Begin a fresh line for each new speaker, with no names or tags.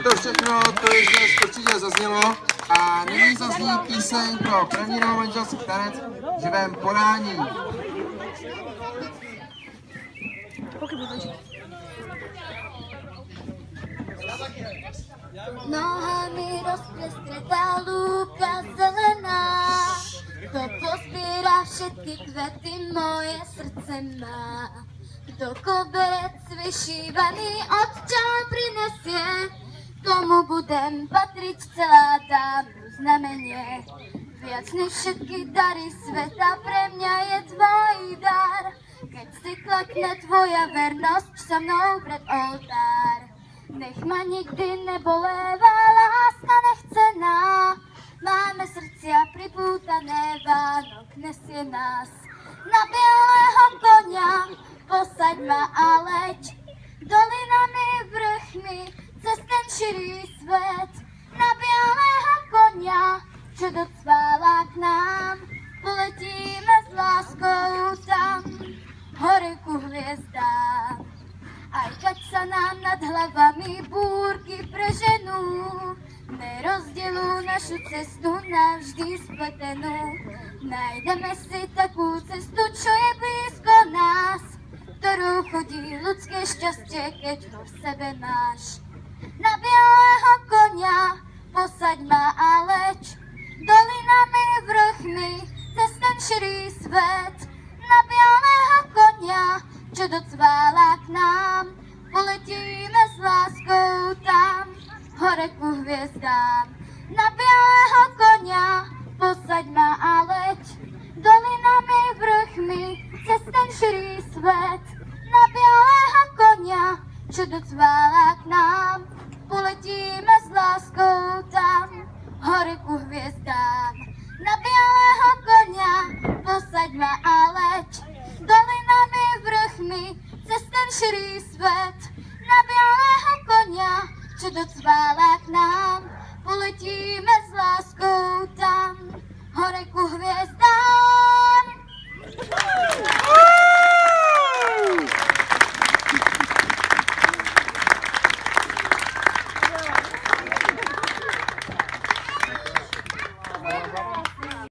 To všechno, to je dnes určitě zaznělo. A nyní zazní píseň pro první novomanželský tanec v živém podání.
Nohami rozplestretá lúka zelená, to pozbírá všetky kvety, moje srdce má. Kdo koberec vyšívaný od čela prinesie, tomu budem patriť celá dávnu znamenie. Viac než všetky dary sveta pre mňa je tvoj dar, keď si klakne tvoja vernosť so mnou pred oltár. Nech ma nikdy neboléva láska nechcená, máme srdcia pripútané, Vánok nesie nás. Na bieleho konia posaď ma a leď, dolinami, vrchmi, cez ten širý svet. Na bieleho konia, čo docvála k nám, poletíme s láskou tam, hore ku hviezdám. Aj keď sa nám nad hlavami búrky preženú, nerozdielú našu cestu navždy spletenú. Nájdeme si takú cestu, čo je blízko nás, ktorou chodí ľudské šťastie, keď ho v sebe máš. Na bieleho konia posaď ma a leď, dolinami, vrchmi, cez ten širý svet. Na bieleho konia, čo docvála k nám, poletíme s láskou tam, hore ku hviezdám. Na bieleho konia posaď ma a leď, dolinami, vrchmi, cez ten širý svet. Na bieleho konia, čo docvála k nám, poletíme s láskou tam, hore ku hviezdám. Na bieleho konia posaď ma a leď, dolinami, vrchmi, cez ten širý svet. Na bieleho konia, čo docvála k nám, poletíme s láskou tam, hore ku hviezdám.